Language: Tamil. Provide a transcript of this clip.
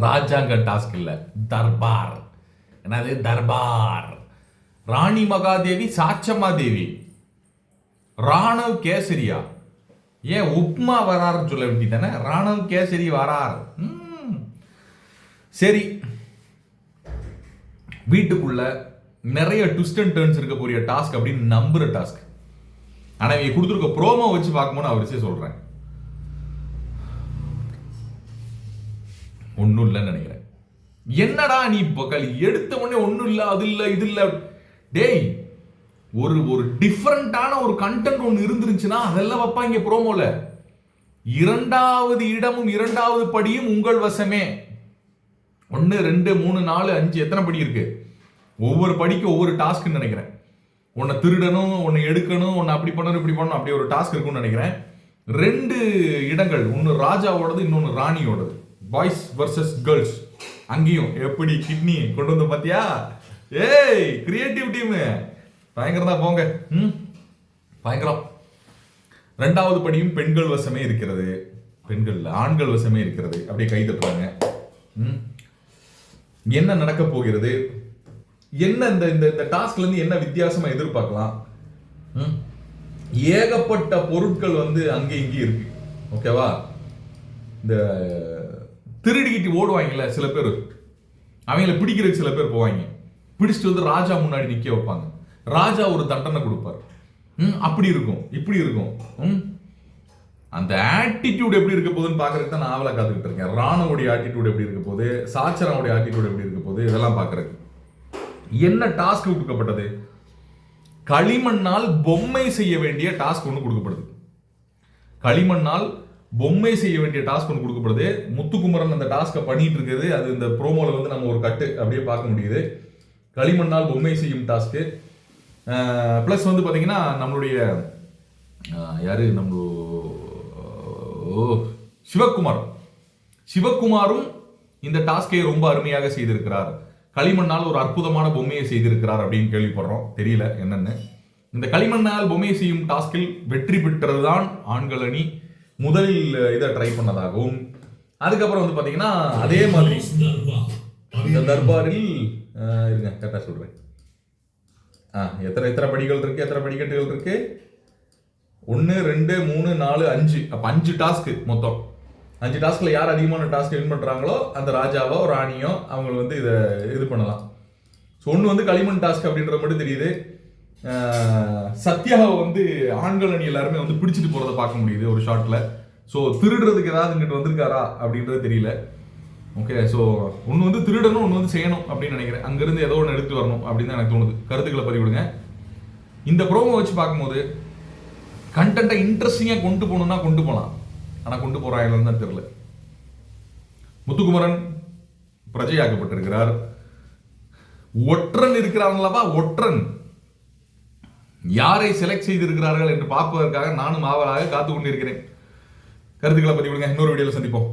ராஜாங்க டாஸ்க் இல்ல, தர்பார். என்னது தர்பார்? ராணி மகாதேவி சாச்சம்மா தேவி, ராணவ் கேசரியா. ஏன் உப்மா வராருன்னு சொல்ல வேண்டியதானே? ராணவ் கேசரி வரார். சரி, வீட்டுக்குள்ள நிறைய ட்விஸ்ட் அண்ட் டர்ன்ஸ் இருக்க போறிய டாஸ்க் அப்படின்னு நம்புற டாஸ்க். ஆனா இவங்க கொடுத்துருக்க ப்ரோமோ வச்சு பார்க்கும்போது நான் வரிசையை சொல்றேன், ஒன்னும் இல்லைன்னு நினைக்கிறேன். என்னடா நீ எடுத்த உடனே ஒன்னும் இல்ல, அது இல்ல, இது இல்ல. டேய், ஒரு டிஃபரண்டான ஒரு கண்டென்ட் ஒன்று இருந்துருச்சுன்னா அதெல்லாம் வைப்பாங்க ப்ரோமோல. இரண்டாவது இடமும் இரண்டாவது படியும் உங்கள் வசமே. 1 2 3 4 5 எத்தனை படி இருக்கு? ஒவ்வொரு படிக்கு ஒவ்வொரு டாஸ்க்னு நினைக்கிறேன். உன்னை திருடணும், உன்னை எடுக்கணும், உன்னை அப்படி பண்ணணும், இப்படி பண்ணணும், அப்படி ஒரு டாஸ்க் இருக்கும்னு நினைக்கிறேன். 2 இடங்கள், ஒன்று ராஜாவோடது, இன்னொன்று ராணியோடது. Boys versus girls. அங்கேயும் எப்படி கிட்னி கொண்டு வந்து பாத்தியா? ஏய், கிரியேட்டிவ் டீம் பயங்கரம் தான் போங்க. பயங்கரம். 2வது படியும் பெண்கள் வசமே இருக்கிறது. பெண்கள் ஆண்கள் வசமே இருக்கிறது. அப்படியே கை தட்டுறாங்க. என்ன நடக்க போகிறது? என்ன இந்த டாஸ்க்ல இருந்து என்ன வித்தியாசமா எதிர்பார்க்கலாம்? ஏகப்பட்ட பொருட்கள் அங்கே இங்கே இருக்கு. ஓகேவா? இந்த திருடிக்கிட்டு ஓடுவாங்கல்ல சில பேர், அவங்கள பிடிக்கிறதுக்கு சில பேர் போவாங்க. பிடிச்சிட்டு ராஜா முன்னாடி நிக்க வைப்பாங்க. ராஜா ஒரு தண்டனை கொடுப்பார். அப்படி இருக்கும், இப்படி இருக்கும். அந்த ஆட்டிடியூட் எப்படி இருக்க போகுதுன்னு பாக்குறதுக்கு தான் நான் ஆவலா காத்துக்கிட்டு இருக்கேன். ராணுவோடைய ஆட்டிடியூட் எப்படி இருக்க போகுது, சாச்சராவுடைய ஆட்டிடியூட் எப்படி இருக்க போகுது, இதெல்லாம் பாக்குறதுக்கு. என்ன டாஸ்க் கொடுக்கப்பட்டது? களிமண்ணால் பொம்மை செய்ய வேண்டிய டாஸ்க் ஒன்று கொடுக்கப்படுது. களிமண்ணால் பொம்மை செய்ய வேண்டிய டாஸ்க் ஒன்று கொடுக்கப்படுது. முத்துக்குமரன் அந்த டாஸ்கை பண்ணிட்டு இருக்குது. அது இந்த ப்ரோமோல நம்ம ஒரு கட்டு அப்படியே பார்க்க முடியுது. களிமண்ணால் பொம்மை செய்யும் டாஸ்க்கு. பிளஸ் பாத்தீங்கன்னா நம்மளுடைய யாரு, நம்ம சிவகுமாரும் இந்த டாஸ்கை ரொம்ப அருமையாக செய்திருக்கிறார். களிமண்ணால் ஒரு அற்புதமான பொம்மையை செய்திருக்கிறார் அப்படின்னு கேள்விப்படுறோம். தெரியல என்னன்னு. இந்த களிமண்ணால் பொம்மையை செய்யும் டாஸ்கில் வெற்றி பெற்றதுதான் ஆண்கள் அணி. முதலில் இதை ட்ரை பண்ணதாகவும், அதுக்கப்புறம் பாத்தீங்கன்னா அதே மாதிரி இந்த தர்பாரில் இருங்க கரெக்டா சொல்றேன். எத்தனை படிகள் இருக்கு, எத்தனை படிக்கட்டுகள் இருக்கு? 1 2 3 4 5. அப்ப 5 டாஸ்க் மொத்தம். 5 டாஸ்க்ல யார் அதிகமான டாஸ்க் வின் பண்றாங்களோ அந்த ராஜாவோ ராணியோ அவங்க இதை இது பண்ணலாம். ஸோ ஒன்று களிமண் டாஸ்க் அப்படின்ற மட்டும் தெரியுது. சத்யாவை ஆண்கள் அணி எல்லாருமே பிடிச்சிட்டு போறதை பார்க்க முடியுது ஒரு ஷாட்ல. ஸோ திருடுறதுக்கு ஏதாவது இங்கிட்டு வந்திருக்காரா அப்படின்றது தெரியல. ஓகே, ஸோ ஒன்று திருடணும், ஒன்று செய்யணும் அப்படின்னு நினைக்கிறேன். அங்கிருந்து ஏதோ ஒன்று எடுத்து வரணும் அப்படின்னு தான் எனக்கு தோணுது. கருத்துக்களை பதிவிடுங்க. இந்த ப்ரோமோ வச்சு பார்க்கும்போது கண்டென்ட்டை இன்ட்ரெஸ்டிங்காக கொண்டு போகணும்னா கொண்டு போகலாம். ஆனால் கொண்டு போறாங்கன்னு தான் தெரியல. முத்துக்குமரன் பிரஜையாக்கப்பட்டிருக்கிறார். ஒற்றன் இருக்கிறாங்களா? ஒற்றன் யாரை செலக்ட் செய்திருக்கிறார்கள் என்று பார்ப்பதற்காக நானும் ஆவலாக காத்து கொண்டிருக்கிறேன். கருத்துக்களை பதிவிடுங்க. இன்னொரு வீடியோவில் சந்திப்போம்.